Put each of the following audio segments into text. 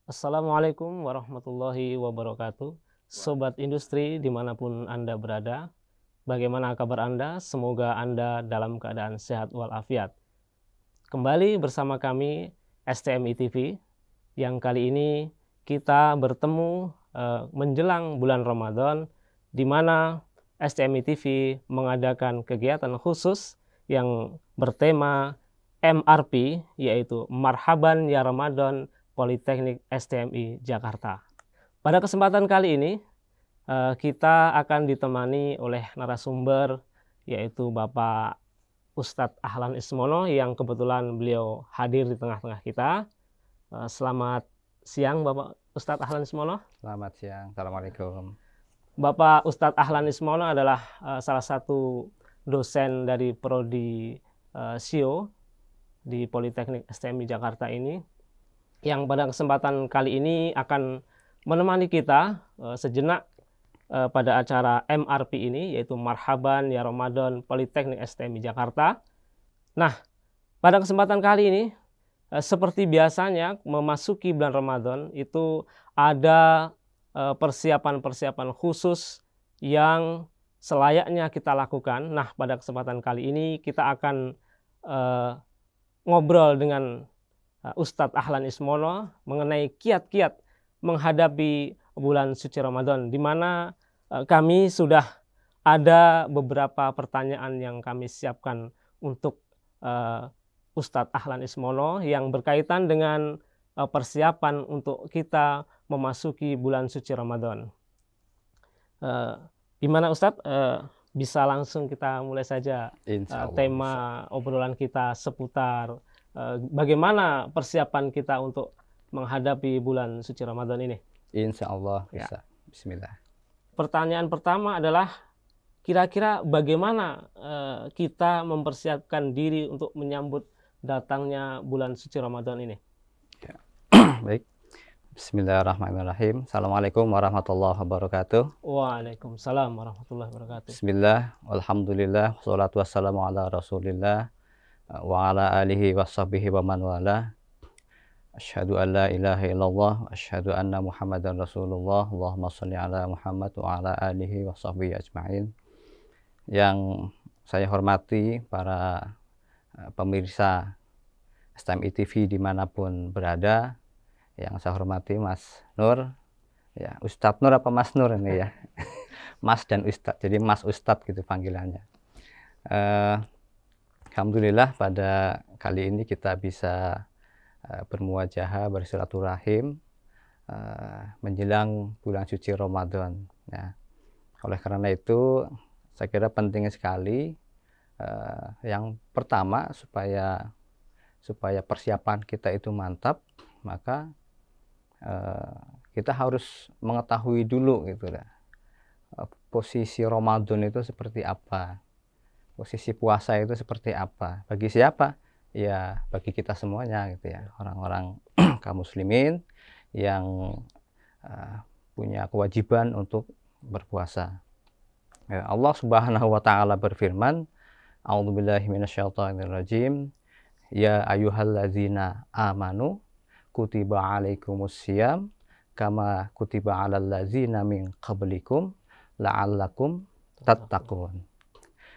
Assalamualaikum warahmatullahi wabarakatuh. Sobat industri dimanapun Anda berada, bagaimana kabar Anda? Semoga Anda dalam keadaan sehat walafiat. Kembali bersama kami STMI TV, yang kali ini kita bertemu menjelang bulan Ramadan, di mana STMI TV mengadakan kegiatan khusus yang bertema MRP, yaitu Marhaban Ya Ramadan Politeknik STMI Jakarta. Pada kesempatan kali ini kita akan ditemani oleh narasumber, yaitu Bapak Ustadz Ahlan Ismono, yang kebetulan beliau hadir di tengah-tengah kita. Selamat siang Bapak Ustadz Ahlan Ismono. Selamat siang, Assalamualaikum. Bapak Ustadz Ahlan Ismono adalah salah satu dosen dari Prodi SIO di Politeknik STMI Jakarta ini, yang pada kesempatan kali ini akan menemani kita sejenak pada acara MRP ini, yaitu Marhaban Ya Ramadan Politeknik STMI Jakarta. Nah, pada kesempatan kali ini, seperti biasanya memasuki bulan Ramadan itu ada persiapan-persiapan khusus yang selayaknya kita lakukan. Nah, pada kesempatan kali ini kita akan ngobrol dengan Ustadz Ahlan Ismono mengenai kiat-kiat menghadapi bulan suci Ramadan, di mana kami sudah ada beberapa pertanyaan yang kami siapkan untuk Ustadz Ahlan Ismono yang berkaitan dengan persiapan untuk kita memasuki bulan suci Ramadan. Gimana Ustadz? Bisa langsung kita mulai saja tema obrolan kita seputar bagaimana persiapan kita untuk menghadapi bulan suci Ramadan ini? Insya Allah bisa. Bismillah. Pertanyaan pertama adalah, kira-kira bagaimana kita mempersiapkan diri untuk menyambut datangnya bulan suci Ramadan ini? Ya. Baik. Bismillahirrahmanirrahim. Assalamualaikum warahmatullahi wabarakatuh. Waalaikumsalam warahmatullahi wabarakatuh. Bismillah, alhamdulillah, wassalatu wassalamu ala rasulillah wa ala alihi wa sahbihi wa man wala. Asyhadu an la ilaha illallah, asyhadu anna Muhammadan Rasulullah. Allahumma shalli ala Muhammad wa ala alihi wa sahbihi ajma'in. Yang saya hormati para pemirsa STMI TV dimanapun berada, yang saya hormati Mas Nur, ya Ustadz Nur apa Mas Nur ini ya, Mas dan Ustadz, jadi Mas Ustadz gitu panggilannya. Alhamdulillah pada kali ini kita bisa bermuajahah, bersilaturahim menjelang bulan suci Ramadan. Ya. Oleh karena itu saya kira penting sekali yang pertama supaya persiapan kita itu mantap, maka kita harus mengetahui dulu gitu lah, posisi Ramadan itu seperti apa. Posisi puasa itu seperti apa? Bagi siapa? Ya bagi kita semuanya gitu ya, orang-orang kaum muslimin yang punya kewajiban untuk berpuasa. Ya, Allah Subhanahu wa taala berfirman, A'udzubillahi minasyaitonirrajim, ya ayyuhalladzina amanu kutiba alaikumussyam kama kutiba alal ladzina min qablikum la'allakum tattaqun.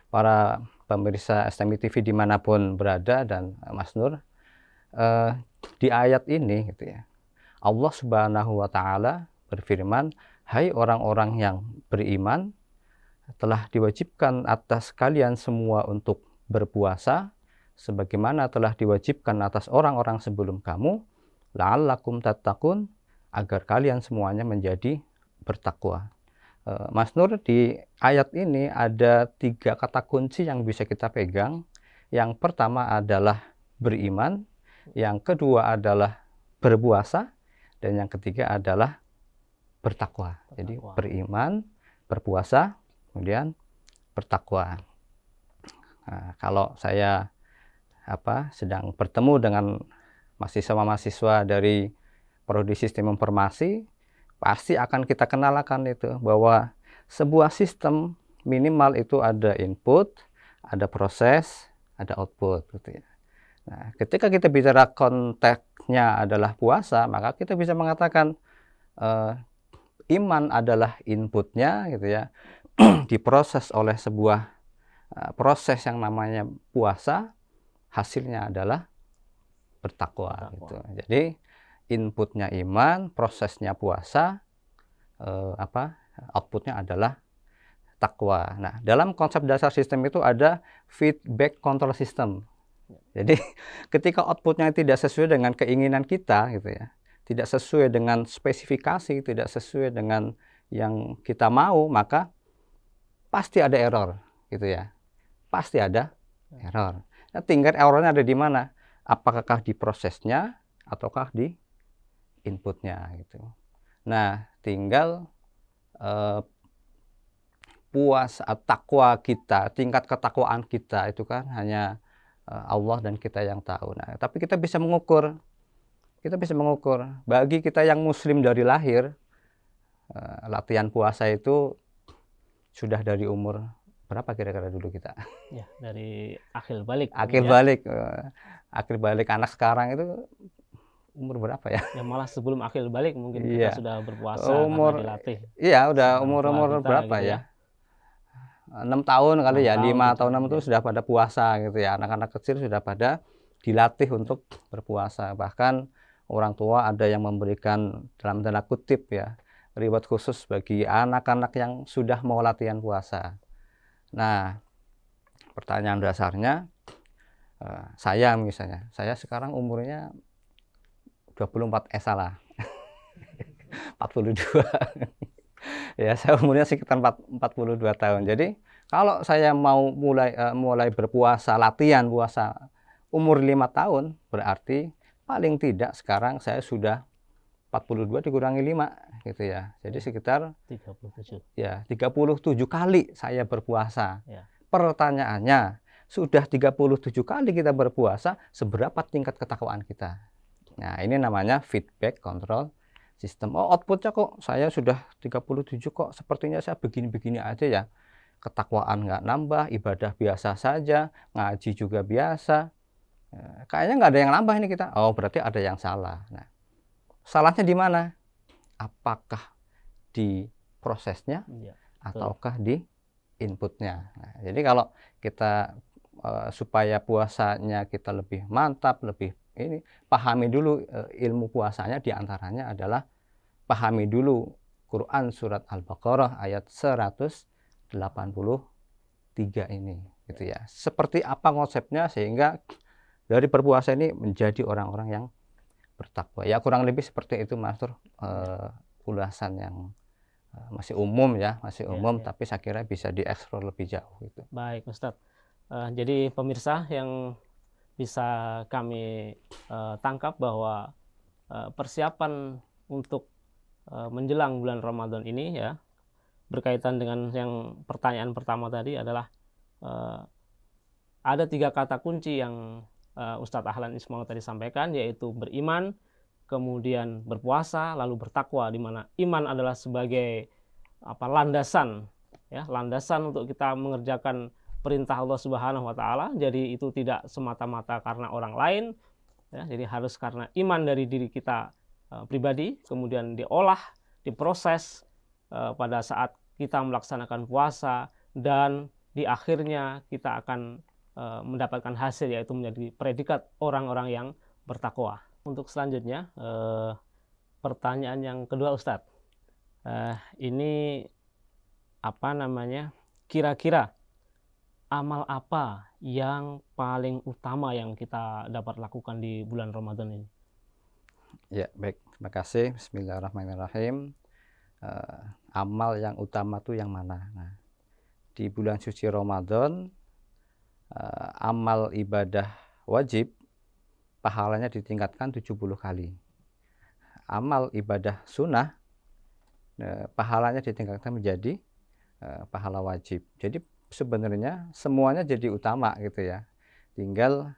Para pemirsa STMI TV dimanapun berada dan Mas Nur, di ayat ini gitu ya, Allah Subhanahu wa taala berfirman, hai orang-orang yang beriman, telah diwajibkan atas kalian semua untuk berpuasa sebagaimana telah diwajibkan atas orang-orang sebelum kamu, la'allakum tattaqun, agar kalian semuanya menjadi bertakwa. Mas Nur, di ayat ini ada 3 kata kunci yang bisa kita pegang. Yang pertama adalah beriman, yang kedua adalah berpuasa, dan yang ketiga adalah bertakwa. Jadi beriman, berpuasa, kemudian bertakwa. Nah, kalau saya sedang bertemu dengan mahasiswa-mahasiswa dari Prodi Sistem Informasi, pasti akan kita kenalkan itu bahwa sebuah sistem minimal itu ada input, ada proses, ada output gitu ya. Nah, ketika kita bicara konteksnya adalah puasa, maka kita bisa mengatakan iman adalah inputnya gitu ya, diproses oleh sebuah proses yang namanya puasa, hasilnya adalah bertakwa gitu. Jadi inputnya iman, prosesnya puasa, outputnya adalah takwa. Nah, dalam konsep dasar sistem itu ada feedback control system. Jadi ketika outputnya tidak sesuai dengan keinginan kita gitu ya, tidak sesuai dengan spesifikasi, tidak sesuai dengan yang kita mau, maka pasti ada error gitu ya. Pasti ada error. Nah, tingkat errornya ada di mana? Apakah di prosesnya ataukah di inputnya gitu. Nah, tinggal takwa kita, tingkat ketakwaan kita itu kan hanya Allah dan kita yang tahu. Nah, tapi kita bisa mengukur. Kita bisa mengukur. Bagi kita yang muslim dari lahir, latihan puasa itu sudah dari umur berapa kira-kira dulu kita? Ya, dari akil balik. Akil balik. Akil balik anak sekarang itu umur berapa ya? Ya malah sebelum akil balik mungkin Iya. kita sudah berpuasa Umur, karena dilatih. iya udah sama orang tua umur kita berapa gitu ya? 6 tahun kali 6 ya, tahun 5 gitu, atau 6 itu ya. sudah pada puasa gitu ya. Anak-anak kecil sudah pada dilatih untuk berpuasa. Bahkan orang tua ada yang memberikan dalam tanda kutip ya, reward khusus bagi anak-anak yang sudah mau latihan puasa. Nah, pertanyaan dasarnya, saya misalnya, saya sekarang umurnya 24, salah. 42. Ya, saya umurnya sekitar 42 tahun. Jadi, kalau saya mau mulai berpuasa, latihan puasa umur 5 tahun, berarti paling tidak sekarang saya sudah 42 dikurangi 5 gitu ya. Jadi sekitar 37. Ya, 37 kali saya berpuasa. Ya. Pertanyaannya, sudah 37 kali kita berpuasa, seberapa tingkat ketakwaan kita? Nah, ini namanya feedback control system. Oh, outputnya kok saya sudah 37 kok, sepertinya saya begini-begini aja ya. Ketakwaan nggak nambah, ibadah biasa saja, ngaji juga biasa. Kayaknya nggak ada yang nambah ini kita. Oh, berarti ada yang salah. Nah, salahnya di mana? Apakah di prosesnya ataukah di inputnya? Nah, jadi kalau kita supaya puasanya kita lebih mantap, lebih ini, pahami dulu ilmu puasanya, diantaranya adalah pahami dulu Quran surat Al-Baqarah ayat 183 ini gitu ya. Seperti apa konsepnya sehingga dari berpuasa ini menjadi orang-orang yang bertakwa. Ya kurang lebih seperti itu Mas Tur, ulasan yang masih umum ya, masih umum, tapi saya kira bisa dieksplor lebih jauh gitu. Baik Ustadz. Jadi pemirsa yang bisa kami tangkap bahwa persiapan untuk menjelang bulan Ramadan ini ya, berkaitan dengan yang pertanyaan pertama tadi adalah ada 3 kata kunci yang Ustadz Ahlan Ismail tadi sampaikan, yaitu beriman, kemudian berpuasa, lalu bertakwa, di mana iman adalah sebagai landasan ya, landasan untuk kita mengerjakan perintah Allah Subhanahu wa taala. Jadi itu tidak semata-mata karena orang lain ya, jadi harus karena iman dari diri kita pribadi, kemudian diolah, diproses pada saat kita melaksanakan puasa, dan di akhirnya kita akan mendapatkan hasil, yaitu menjadi predikat orang-orang yang bertakwa. Untuk selanjutnya, pertanyaan yang kedua Ustadz, ini kira-kira amal apa yang paling utama yang kita dapat lakukan di bulan Ramadan ini? Ya, baik. Terima kasih. Bismillahirrahmanirrahim. Amal yang utama itu yang mana? Nah, di bulan suci Ramadan, amal ibadah wajib pahalanya ditingkatkan 70 kali. Amal ibadah sunnah pahalanya ditingkatkan menjadi pahala wajib. Jadi sebenarnya semuanya jadi utama gitu ya. Tinggal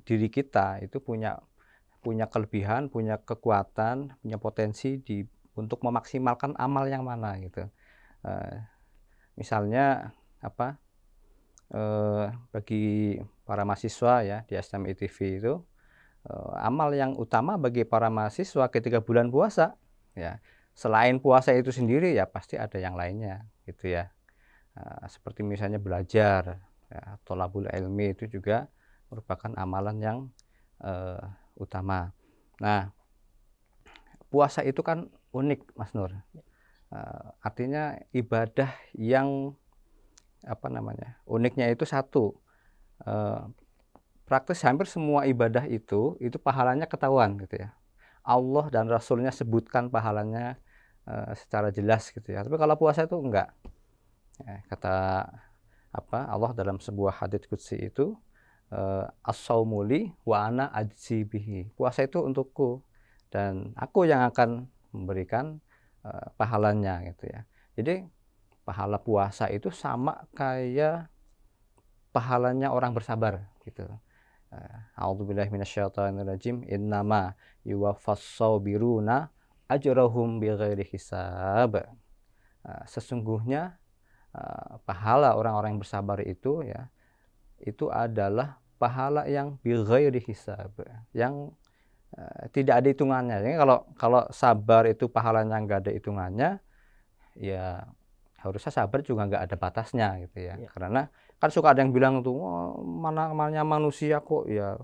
diri kita itu punya kelebihan, punya kekuatan, punya potensi untuk memaksimalkan amal yang mana gitu. Misalnya bagi para mahasiswa ya di STM ITV itu, amal yang utama bagi para mahasiswa ketika bulan puasa ya, selain puasa itu sendiri ya pasti ada yang lainnya gitu ya. Seperti misalnya belajar ya, thalabul ilmi itu juga merupakan amalan yang utama. Nah, puasa itu kan unik Mas Nur. Artinya ibadah yang apa namanya, uniknya itu satu, praktis hampir semua ibadah itu pahalanya ketahuan gitu ya. Allah dan Rasulnya sebutkan pahalanya secara jelas gitu ya. Tapi kalau puasa itu enggak. Kata apa Allah dalam sebuah hadits qudsi itu, as-saumu li wa ana ajzi bihi. Puasa itu untukku dan aku yang akan memberikan pahalanya gitu ya. Jadi pahala puasa itu sama kayak pahalanya orang bersabar gitu. A'udzubillahi minasyaitonirrajim. Innama yuwaffas shobiruna ajrahum bighairi hisab. Sesungguhnya pahala orang-orang yang bersabar itu ya, itu adalah pahala yang bighairi hisab, yang tidak ada hitungannya. Jadi kalau sabar itu pahalanya nggak ada hitungannya, ya harusnya sabar juga nggak ada batasnya gitu ya. Karena kan suka ada yang bilang tuh, wah, namanya manusia kok ya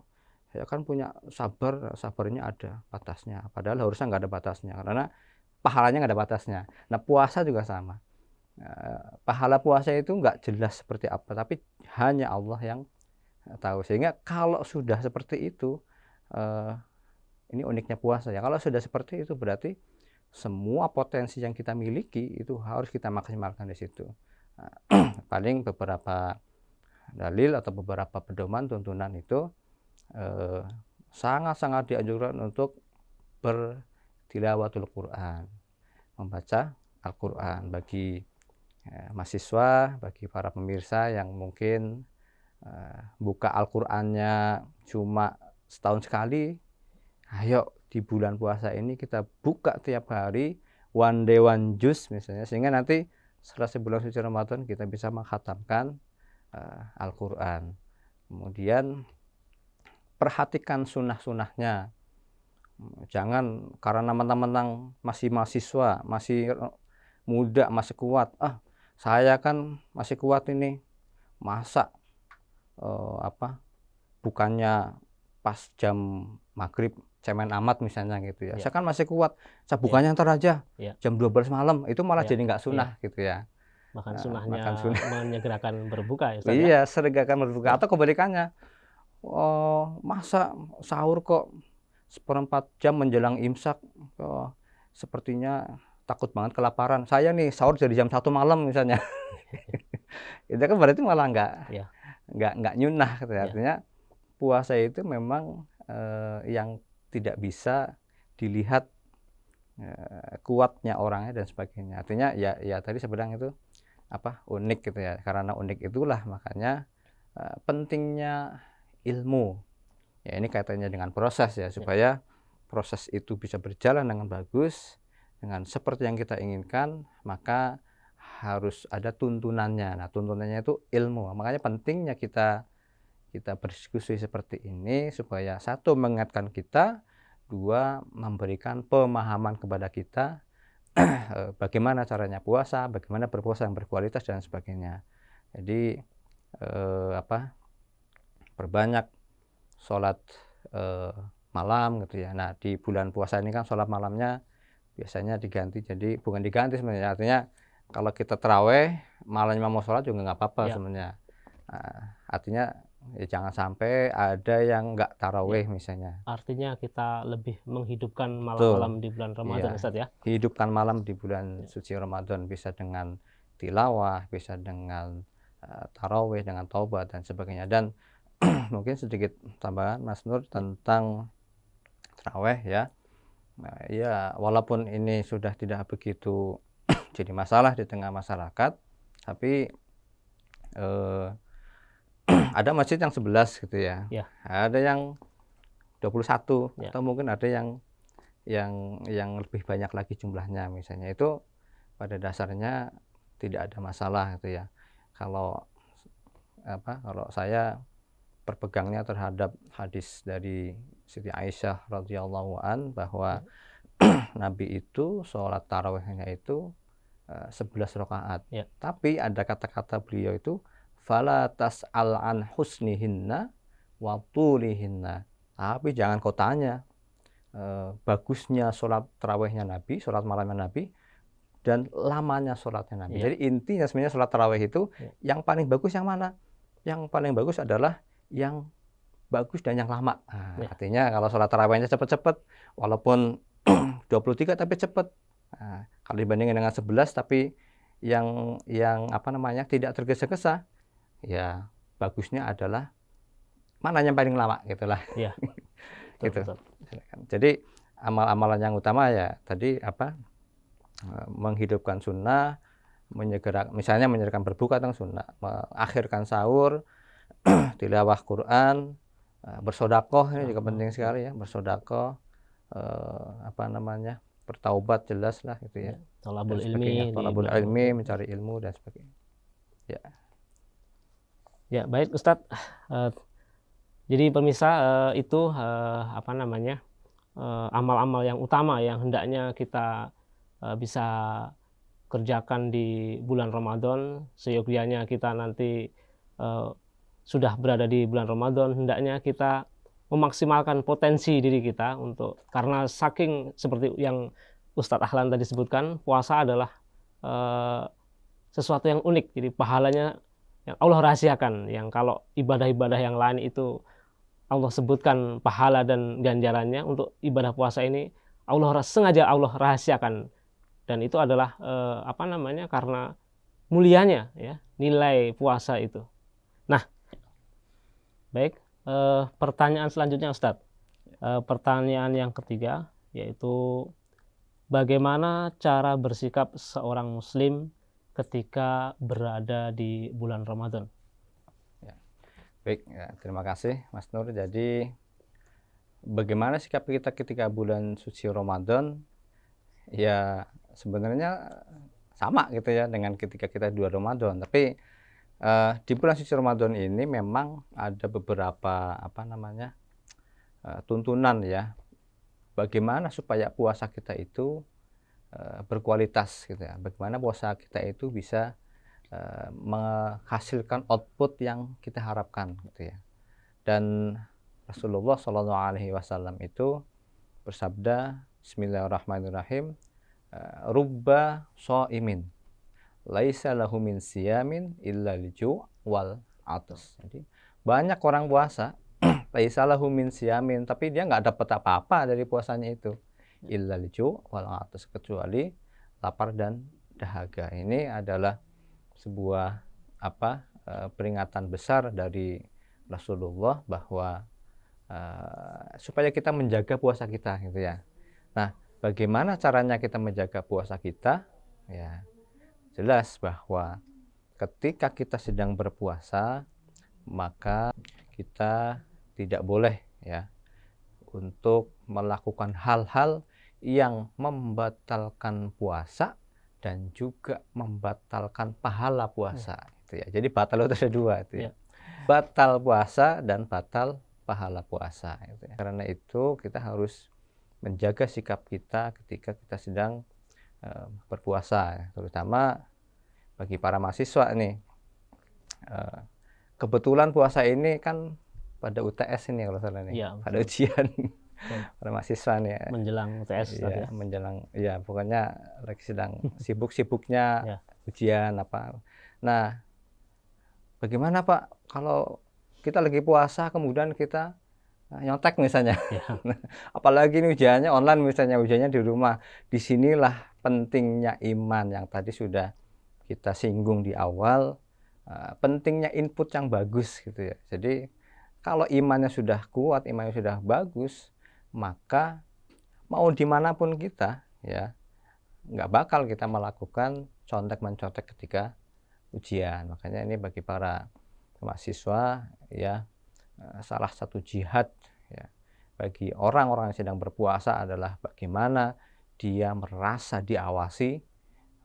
kan punya sabar, sabarnya ada batasnya. Padahal harusnya nggak ada batasnya karena pahalanya nggak ada batasnya. Nah puasa juga sama. Pahala puasa itu nggak jelas seperti apa, tapi hanya Allah yang tahu. Sehingga kalau sudah seperti itu, ini uniknya puasa ya. Kalau sudah seperti itu berarti semua potensi yang kita miliki itu harus kita maksimalkan di situ. Paling beberapa dalil atau beberapa pedoman tuntunan itu sangat-sangat dianjurkan untuk bertilawatul Quran, membaca Al-Quran bagi mahasiswa, bagi para pemirsa yang mungkin buka Al-Qurannya cuma setahun sekali. Ayo di bulan puasa ini kita buka tiap hari one day one juz misalnya, sehingga nanti setelah sebulan suci Ramadan kita bisa menghatamkan Al-Quran. Kemudian perhatikan sunnah-sunnahnya. Jangan karena teman-teman masih mahasiswa, masih muda, masih kuat, saya kan masih kuat ini, masa bukannya pas jam maghrib cemen amat misalnya gitu ya. Saya kan masih kuat, saya bukannya ntar aja jam 12 malam, itu malah jadi nggak sunnah gitu ya. Bahkan sunnahnya menyegerakan berbuka ya Ustaz, iya, segerakan berbuka. Atau kebalikannya, masa sahur kok seperempat jam menjelang imsak, sepertinya takut banget kelaparan, saya nih sahur jadi jam 1 malam misalnya. Itu kan berarti malah nggak nyunah gitu ya. Artinya puasa itu memang yang tidak bisa dilihat kuatnya orangnya dan sebagainya. Artinya ya tadi saya bilang itu unik gitu ya. Karena unik itulah makanya pentingnya ilmu. Ya ini kaitannya dengan proses ya, supaya proses itu bisa berjalan dengan bagus, dengan seperti yang kita inginkan, maka harus ada tuntunannya. Nah, tuntunannya itu ilmu. Makanya pentingnya kita berdiskusi seperti ini supaya satu mengingatkan kita, dua memberikan pemahaman kepada kita bagaimana caranya puasa, bagaimana berpuasa yang berkualitas dan sebagainya. Jadi perbanyak sholat malam gitu ya. Nah di bulan puasa ini kan sholat malamnya biasanya diganti, jadi bukan diganti sebenarnya, artinya kalau kita terawih malamnya mau sholat juga nggak apa-apa sebenarnya. Artinya ya jangan sampai ada yang nggak tarawih misalnya. Artinya kita lebih menghidupkan malam-malam di bulan Ramadan Ustaz ya. Hidupkan malam di bulan suci Ramadan, bisa dengan tilawah, bisa dengan tarawih, dengan taubat dan sebagainya. Dan mungkin sedikit tambahan Mas Nur tentang tarawih ya. Ya walaupun ini sudah tidak begitu jadi masalah di tengah masyarakat, tapi ada masjid yang 11 gitu ya. Ada yang 21 atau mungkin ada yang lebih banyak lagi jumlahnya misalnya. Itu pada dasarnya tidak ada masalah gitu ya. Kalau kalau saya berpegangnya terhadap hadis dari Siti Aisyah radhiyallahu an bahwa Nabi itu sholat tarawihnya itu 11 rakaat. Ya. Tapi ada kata-kata beliau itu fala tas'al an husnihinna wa tulihinna. Tapi jangan kau tanya bagusnya sholat tarawihnya Nabi, sholat malamnya Nabi, dan lamanya sholatnya Nabi. Ya. Jadi intinya sebenarnya sholat tarawih itu yang paling bagus yang mana? Yang paling bagus adalah yang bagus dan yang lama. Nah, artinya kalau sholat tarawihnya cepat-cepat, walaupun 23 tapi cepat. Nah, kalau dibandingkan dengan 11 tapi yang tidak tergesa-gesa, ya bagusnya adalah mana yang paling lama gitulah. Ya. Gitu. Jadi amal-amalan yang utama ya tadi menghidupkan sunnah, misalnya menyegerakan berbuka tentang sunnah, mengakhirkan sahur, tilawah Quran, bersodakoh ini juga penting sekali ya, bersodakoh, bertaubat jelas lah gitu ya. Thalabul ilmi, mencari ilmu dan sebagainya. Ya. Ya, baik Ustadz. Jadi pemirsa, itu amal-amal yang utama yang hendaknya kita bisa kerjakan di bulan Ramadan. Seyogyanya kita nanti sudah berada di bulan Ramadan, hendaknya kita memaksimalkan potensi diri kita karena saking seperti yang Ustadz Ahlan tadi sebutkan, puasa adalah sesuatu yang unik. Jadi pahalanya yang Allah rahasiakan, yang kalau ibadah-ibadah yang lain itu Allah sebutkan pahala dan ganjarannya, untuk ibadah puasa ini sengaja Allah rahasiakan, dan itu adalah karena mulianya ya nilai puasa itu. Nah, baik, pertanyaan selanjutnya Ustadz, pertanyaan yang ketiga, yaitu bagaimana cara bersikap seorang muslim ketika berada di bulan Ramadan? Baik, ya, terima kasih Mas Nur. Jadi bagaimana sikap kita ketika bulan suci Ramadan? Ya sebenarnya sama gitu ya dengan ketika kita di Ramadan. Tapi di bulan suci Ramadan ini memang ada beberapa tuntunan ya. Bagaimana supaya puasa kita itu berkualitas gitu ya. Bagaimana puasa kita itu bisa menghasilkan output yang kita harapkan gitu ya. Dan Rasulullah SAW itu bersabda, Bismillahirrahmanirrahim, rubba shaimin laisa lahu min siyamin illa liju' wal atas. Jadi banyak orang puasa laisa lahu min siyamin, tapi dia nggak dapat apa-apa dari puasanya itu, illa liju' wal atas, kecuali lapar dan dahaga. Ini adalah sebuah peringatan besar dari Rasulullah bahwa supaya kita menjaga puasa kita gitu ya. Nah, bagaimana caranya kita menjaga puasa kita? Ya, jelas bahwa ketika kita sedang berpuasa, maka kita tidak boleh ya untuk melakukan hal-hal yang membatalkan puasa dan juga membatalkan pahala puasa itu ya. Jadi batal itu ada dua itu ya. Batal puasa dan batal pahala puasa itu ya. Karena itu kita harus menjaga sikap kita ketika kita sedang berpuasa, terutama bagi para mahasiswa nih. Kebetulan puasa ini kan pada UTS ini kalau salah nih, pada ujian. Para mahasiswa nih ya. Menjelang UTS ya, menjelang ya pokoknya lagi sedang sibuk-sibuknya ujian apa. Nah, bagaimana Pak kalau kita lagi puasa kemudian kita nyontek misalnya, apalagi ini ujiannya online misalnya, ujiannya di rumah. Disinilah pentingnya iman yang tadi sudah kita singgung di awal, pentingnya input yang bagus gitu ya. Jadi kalau imannya sudah kuat, imannya sudah bagus, maka mau dimanapun kita ya nggak bakal kita melakukan contek-mencontek ketika ujian. Makanya ini bagi para mahasiswa ya, salah satu jihad ya bagi orang-orang yang sedang berpuasa adalah bagaimana dia merasa diawasi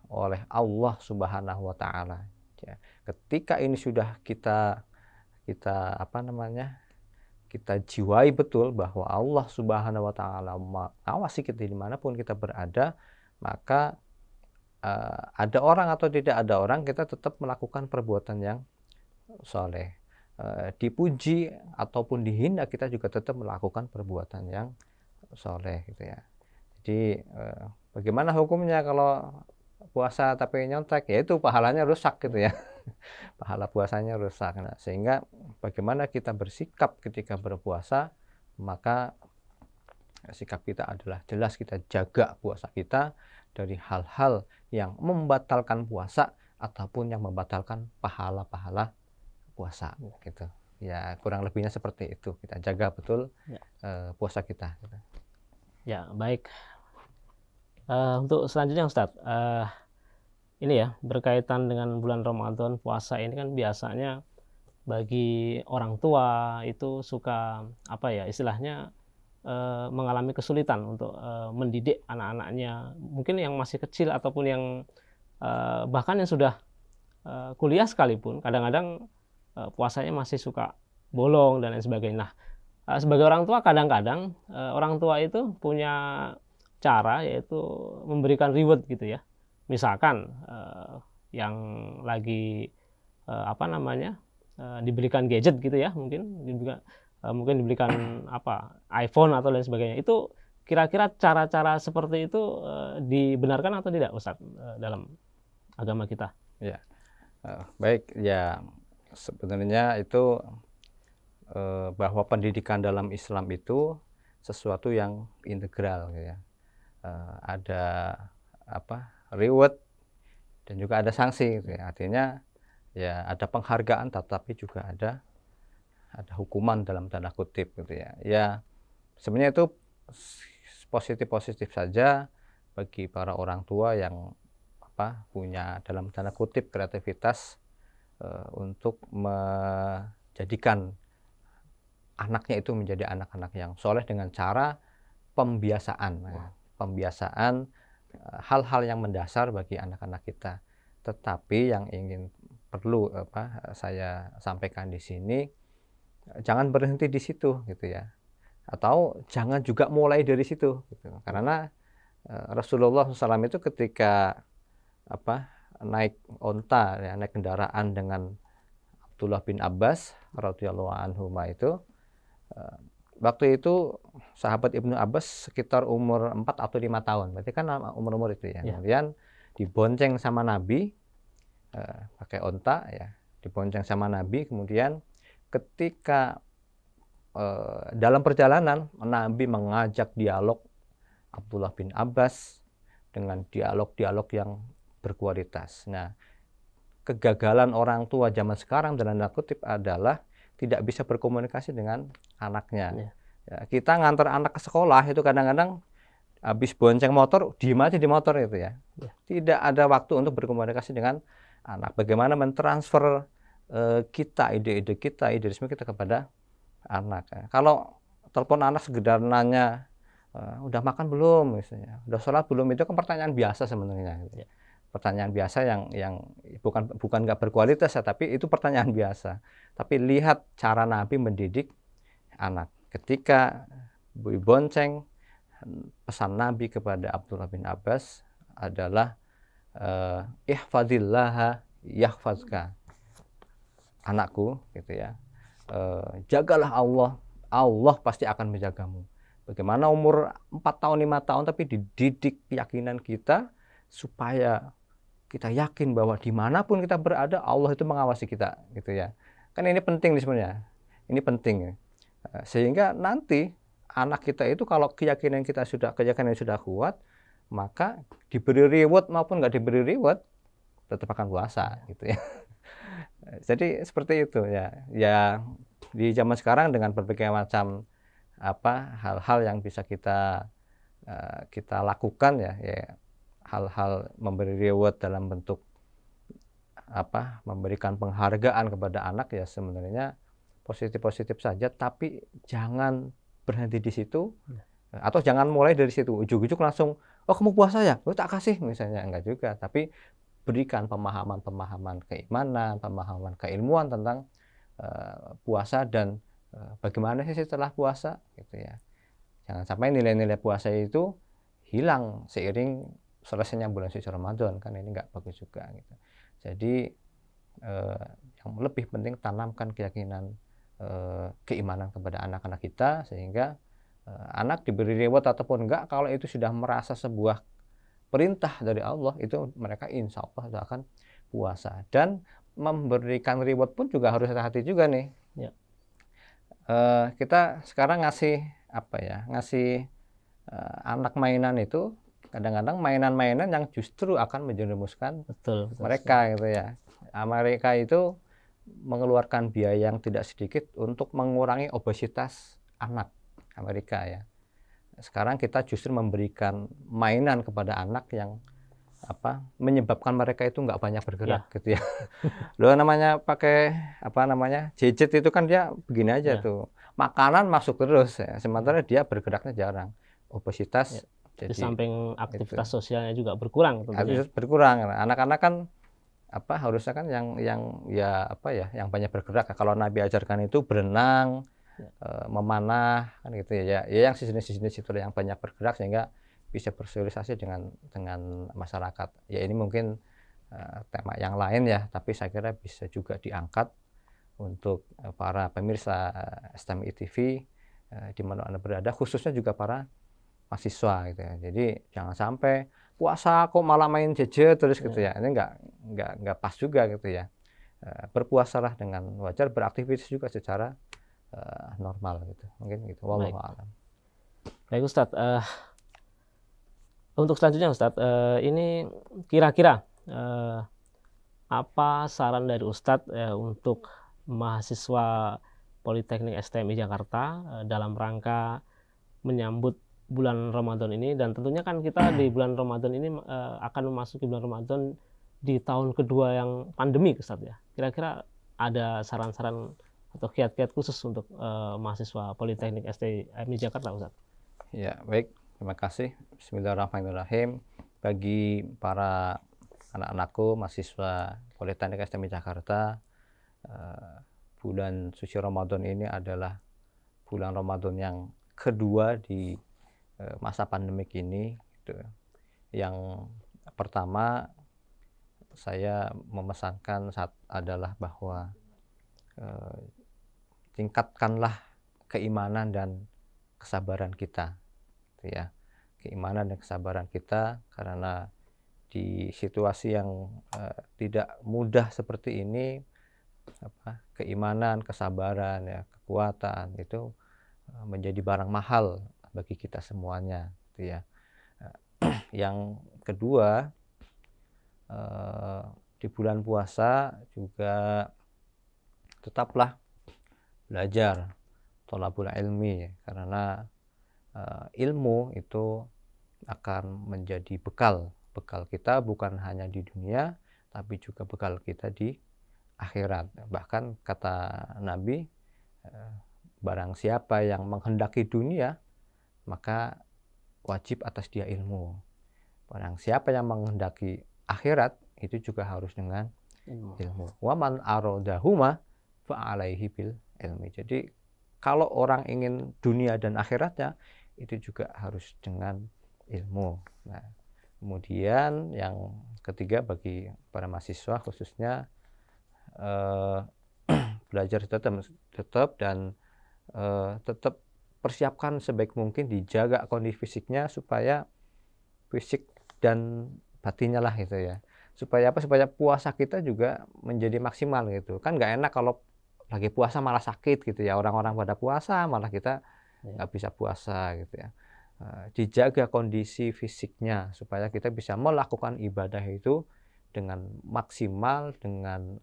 oleh Allah Subhanahu wa Ta'ala. Ya, ketika ini sudah kita apa namanya, kita jiwai betul bahwa Allah Subhanahu wa Ta'ala mengawasi kita dimanapun kita berada, maka ada orang atau tidak ada orang, kita tetap melakukan perbuatan yang soleh. Dipuji ataupun dihina, kita juga tetap melakukan perbuatan yang soleh gitu ya. Jadi bagaimana hukumnya kalau puasa tapi nyontek? Ya itu pahalanya rusak gitu ya. Pahala puasanya rusak. Nah, sehingga bagaimana kita bersikap ketika berpuasa, maka sikap kita adalah jelas kita jaga puasa kita dari hal-hal yang membatalkan puasa ataupun yang membatalkan pahala-pahala puasa gitu. Ya kurang lebihnya seperti itu, kita jaga betul puasa kita gitu. Ya, baik. Untuk selanjutnya Ustadz, ini ya berkaitan dengan bulan Ramadan, puasa ini kan biasanya bagi orang tua itu suka apa ya istilahnya mengalami kesulitan untuk mendidik anak-anaknya, mungkin yang masih kecil ataupun yang bahkan yang sudah kuliah sekalipun, kadang-kadang puasanya masih suka bolong dan lain sebagainya. Nah, sebagai orang tua kadang-kadang orang tua itu punya cara yaitu memberikan reward gitu ya. Misalkan yang lagi apa namanya diberikan gadget gitu ya, mungkin diberikan apa iPhone atau lain sebagainya. Itu kira-kira cara-cara seperti itu dibenarkan atau tidak Ustadz dalam agama kita? Ya, baik ya, sebenarnya itu bahwa pendidikan dalam Islam itu sesuatu yang integral ya. Ada apa reward dan juga ada sanksi gitu ya. Artinya ya ada penghargaan tetapi juga ada hukuman dalam tanda kutip gitu ya. Ya sebenarnya itu positif saja bagi para orang tua yang apa punya dalam tanda kutip kreativitas untuk menjadikan anaknya itu menjadi anak-anak yang soleh dengan cara pembiasaan. Pembiasaan hal-hal yang mendasar bagi anak-anak kita. Tetapi yang perlu saya sampaikan di sini, jangan berhenti di situ gitu ya. Atau jangan juga mulai dari situ gitu. Karena Rasulullah SAW itu ketika naik onta ya, naik kendaraan dengan Abdullah bin Abbas radhiyallahu anhu itu waktu itu sahabat Ibnu Abbas sekitar umur 4 atau 5 tahun. Berarti kan umur-umur itu ya. Kemudian dibonceng sama Nabi pakai onta ya, dibonceng sama Nabi. Kemudian ketika dalam perjalanan Nabi mengajak dialog Abdullah bin Abbas dengan dialog-dialog yang berkualitas. Nah, kegagalan orang tua zaman sekarang dalam tanda kutip adalah tidak bisa berkomunikasi dengan anaknya. Ya, kita ngantar anak ke sekolah itu kadang-kadang habis bonceng motor, diem aja di motor itu ya. Tidak ada waktu untuk berkomunikasi dengan anak. Bagaimana mentransfer kita, ide-ide kita, idealisme kita kepada anak. Ya. Kalau telepon anak sekedar nanya, udah makan belum, misalnya, udah sholat belum, itu kan pertanyaan biasa sebenarnya. Gitu. Pertanyaan biasa yang bukan nggak berkualitas ya, tapi itu pertanyaan biasa. Tapi lihat cara Nabi mendidik anak. Ketika bonceng, pesan Nabi kepada Abdullah bin Abbas adalah ihfadillaha yahfazka. Anakku gitu ya. Jagalah Allah, Allah pasti akan menjagamu. Bagaimana umur 4 tahun 5 tahun tapi dididik keyakinan kita supaya kita yakin bahwa dimanapun kita berada Allah itu mengawasi kita gitu ya. Kan ini penting sebenarnya. Ini penting. Sehingga nanti anak kita itu kalau keyakinan sudah kuat, maka diberi reward maupun nggak diberi reward tetap akan puasa gitu ya. Jadi seperti itu ya. Ya di zaman sekarang dengan berbagai macam hal-hal yang bisa kita lakukan ya hal-hal memberi reward dalam bentuk memberikan penghargaan kepada anak ya sebenarnya positif saja, tapi jangan berhenti di situ atau jangan mulai dari situ ujuk-ujuk langsung kamu puasa ya tak kasih misalnya, enggak juga, tapi berikan pemahaman-pemahaman keimanan, pemahaman keilmuan tentang puasa dan bagaimana sih setelah puasa gitu ya. Jangan sampai nilai-nilai puasa itu hilang seiring selesainya bulan suci Ramadan, kan ini nggak bagus juga gitu. Jadi yang lebih penting tanamkan keyakinan keimanan kepada anak-anak kita, sehingga anak diberi reward ataupun enggak, kalau itu sudah merasa sebuah perintah dari Allah, itu mereka insya Allah akan puasa. Dan memberikan reward pun juga harus hati-hati juga nih. Ya. Kita sekarang ngasih apa ya, ngasih anak mainan itu kadang-kadang mainan-mainan yang justru akan menjerumuskan Betul, mereka gitu ya. Mereka itu mengeluarkan biaya yang tidak sedikit untuk mengurangi obesitas anak Amerika ya. Sekarang kita justru memberikan mainan kepada anak yang menyebabkan mereka itu nggak banyak bergerak gitu ya. Lo namanya pakai gadget itu kan dia begini aja tuh, makanan masuk terus ya. Sementara dia bergeraknya jarang, obesitas. Jadi di samping aktivitas sosialnya juga berkurang tentunya. Berkurang. Anak-anak kan harusnya kan yang banyak bergerak. Kalau Nabi ajarkan itu berenang, memanah kan gitu ya. Ya yang sejenis-sejenis itu yang banyak bergerak sehingga bisa bersosialisasi dengan masyarakat. Ya ini mungkin tema yang lain ya, tapi saya kira bisa juga diangkat untuk para pemirsa STMI TV di mana Anda berada, khususnya juga para mahasiswa gitu ya. Jadi jangan sampai puasa kok malah main gadget terus gitu ya. Ini nggak pas juga gitu ya. Berpuasalah dengan wajar, beraktivitas juga secara normal gitu. Mungkin gitu. Wallahu a'lam. Baik Ustadz, untuk selanjutnya Ustadz, ini kira-kira apa saran dari Ustadz untuk mahasiswa Politeknik STMI Jakarta dalam rangka menyambut bulan Ramadan ini, dan tentunya kan kita di bulan Ramadan ini akan memasuki bulan Ramadan di tahun kedua yang pandemi Ustadz ya. Kira-kira ada saran-saran atau kiat-kiat khusus untuk mahasiswa Politeknik STMI Jakarta Ustadz? Ya baik. Terima kasih. Bismillahirrahmanirrahim. Bagi para anak-anakku mahasiswa Politeknik STMI Jakarta, bulan suci Ramadan ini adalah bulan Ramadan yang kedua di masa pandemik ini gitu. Yang pertama saya memesankan adalah bahwa tingkatkanlah keimanan dan kesabaran kita. Ya, keimanan dan kesabaran kita, karena di situasi yang tidak mudah seperti ini, keimanan, kesabaran, ya, kekuatan itu menjadi barang mahal bagi kita semuanya, gitu ya. Yang kedua, di bulan puasa juga tetaplah belajar, thalabul ilmi, karena ilmu itu akan menjadi bekal kita bukan hanya di dunia, tapi juga bekal kita di akhirat. Bahkan kata Nabi, barang siapa yang menghendaki dunia, maka wajib atas dia ilmu. Barang siapa yang menghendaki akhirat, itu juga harus dengan ilmu. Wa man aradahuma fa alaihi bil ilmi. Jadi kalau orang ingin dunia dan akhiratnya, itu juga harus dengan ilmu. Nah, kemudian yang ketiga bagi para mahasiswa khususnya belajar tetap dan tetap persiapkan sebaik mungkin, dijaga kondisi fisiknya supaya fisik dan batinnya lah gitu ya. Supaya supaya puasa kita juga menjadi maksimal gitu. Kan nggak enak kalau lagi puasa malah sakit gitu ya. Orang-orang pada puasa malah kita nggak bisa puasa gitu ya. Dijaga kondisi fisiknya supaya kita bisa melakukan ibadah itu dengan maksimal, dengan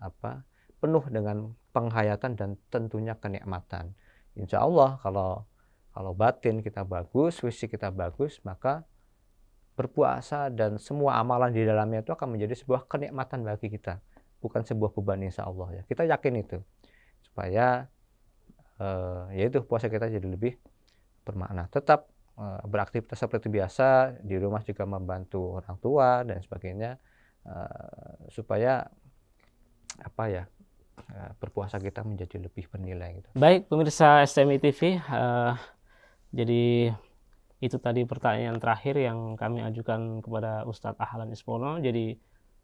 penuh dengan penghayatan dan tentunya kenikmatan. Insya Allah kalau batin kita bagus, fisik kita bagus, maka berpuasa dan semua amalan di dalamnya itu akan menjadi sebuah kenikmatan bagi kita, bukan sebuah beban, insya Allah ya. Kita yakin itu supaya yaitu puasa kita jadi lebih bermakna. Tetap beraktivitas seperti biasa, di rumah juga membantu orang tua dan sebagainya, supaya apa ya, berpuasa kita menjadi lebih bernilai gitu. Baik pemirsa STMI TV, jadi itu tadi pertanyaan terakhir yang kami ajukan kepada Ustadz Ahlan Ismono. Jadi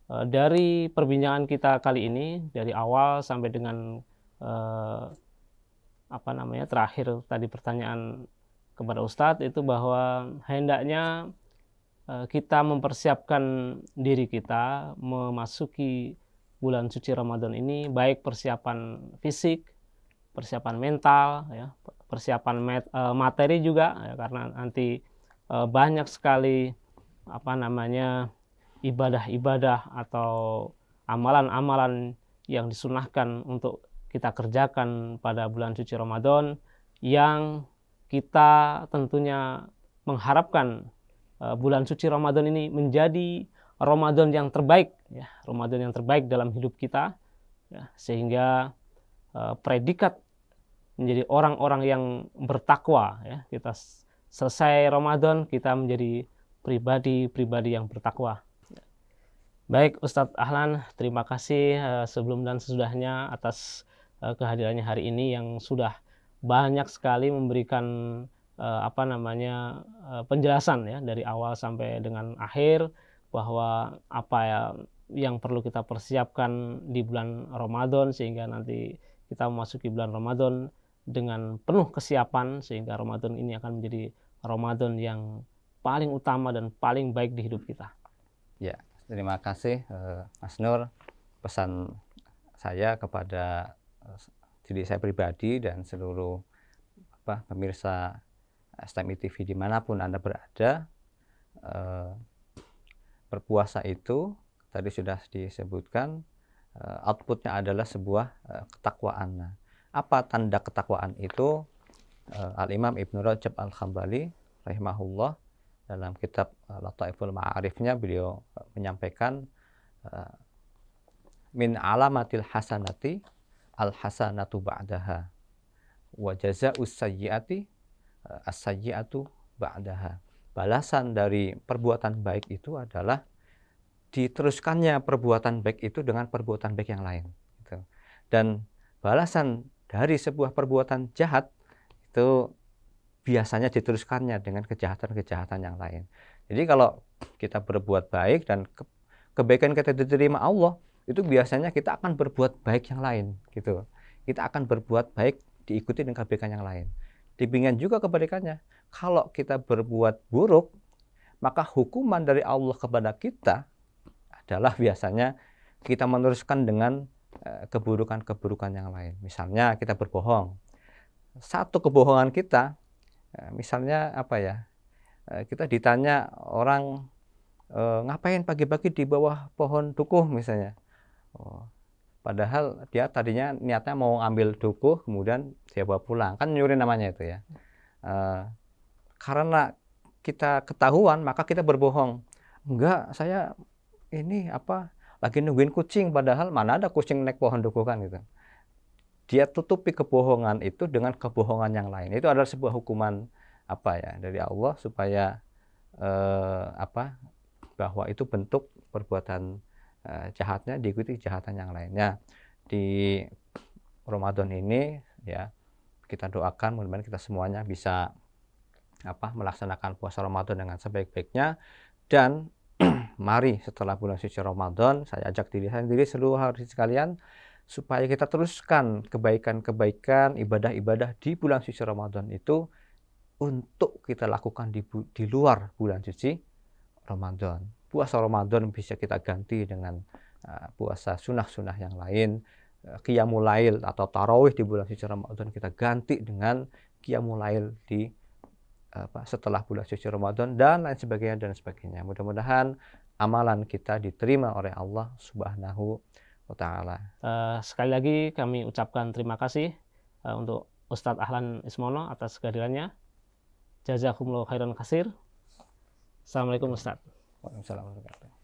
dari perbincangan kita kali ini, dari awal sampai dengan terakhir tadi pertanyaan kepada Ustadz itu, bahwa hendaknya kita mempersiapkan diri kita memasuki bulan suci Ramadan ini, baik persiapan fisik, persiapan mental, ya, persiapan materi juga, ya, karena nanti banyak sekali ibadah-ibadah atau amalan-amalan yang disunahkan untuk kita kerjakan pada bulan suci Ramadan, yang kita tentunya mengharapkan bulan suci Ramadan ini menjadi Ramadan yang terbaik, ya, Ramadan yang terbaik dalam hidup kita, ya, sehingga predikat menjadi orang-orang yang bertakwa, ya, kita selesai Ramadan kita menjadi pribadi-pribadi yang bertakwa. Baik Ustadz Ahlan, terima kasih sebelum dan sesudahnya atas kehadirannya hari ini, yang sudah banyak sekali memberikan penjelasan, ya, dari awal sampai dengan akhir, bahwa apa ya yang perlu kita persiapkan di bulan Ramadan, sehingga nanti kita memasuki bulan Ramadan dengan penuh kesiapan, sehingga Ramadan ini akan menjadi Ramadan yang paling utama dan paling baik di hidup kita. Ya, terima kasih Mas Nur. Pesan saya kepada diri saya pribadi dan seluruh pemirsa STMI TV dimanapun Anda berada, berpuasa itu tadi sudah disebutkan, outputnya adalah sebuah ketakwaan. Apa tanda ketakwaan itu? Al-Imam Ibnu Rajab Al-Hambali rahimahullah dalam kitab Lataiful Ma'arifnya, beliau menyampaikan, min alamatil hasanati al-hasanatu ba'daha wa jazaa'us sayyi'ati as-sayyi'atu ba'daha. Balasan dari perbuatan baik itu adalah diteruskannya perbuatan baik itu dengan perbuatan baik yang lain, gitu. Dan balasan dari sebuah perbuatan jahat itu biasanya diteruskannya dengan kejahatan-kejahatan yang lain. Jadi kalau kita berbuat baik dan kebaikan kita diterima Allah, itu biasanya kita akan berbuat baik yang lain, gitu. Kita akan berbuat baik diikuti dengan kebaikan yang lain. Demikian juga kebalikannya. Kalau kita berbuat buruk, maka hukuman dari Allah kepada kita adalah biasanya kita meneruskan dengan keburukan-keburukan yang lain. Misalnya kita berbohong. Satu kebohongan kita, misalnya kita ditanya orang, ngapain pagi-pagi di bawah pohon dukuh misalnya. Padahal dia tadinya niatnya mau ambil dukuh, kemudian dia bawa pulang, kan nyuri namanya itu ya. Karena kita ketahuan maka kita berbohong. Enggak, saya ini lagi nungguin kucing, padahal mana ada kucing naik pohon dukuh kan gitu. Dia tutupi kebohongan itu dengan kebohongan yang lain. Itu adalah sebuah hukuman dari Allah, supaya bahwa itu bentuk perbuatan jahatnya diikuti kejahatan yang lainnya. Di Ramadan ini ya, kita doakan mudah-mudahan kita semuanya bisa melaksanakan puasa Ramadan dengan sebaik-baiknya. Dan mari setelah bulan suci Ramadan, saya ajak diri saya sendiri, seluruh hadirin sekalian, supaya kita teruskan kebaikan-kebaikan, ibadah-ibadah di bulan suci Ramadan itu untuk kita lakukan di luar bulan suci Ramadan. Puasa Ramadan bisa kita ganti dengan puasa sunnah-sunnah yang lain. Qiyamul lail atau tarawih di bulan suci Ramadan kita ganti dengan qiyamul lail di setelah bulan suci Ramadan, dan lain sebagainya dan sebagainya. Mudah-mudahan amalan kita diterima oleh Allah Subhanahu wa Ta'ala. Sekali lagi kami ucapkan terima kasih untuk Ustadz Ahlan Ismono atas kehadirannya. Jazakumullahu khairan katsir. Assalamualaikum Ustadz. Waalaikumsalam warahmatullahi wabarakatuh.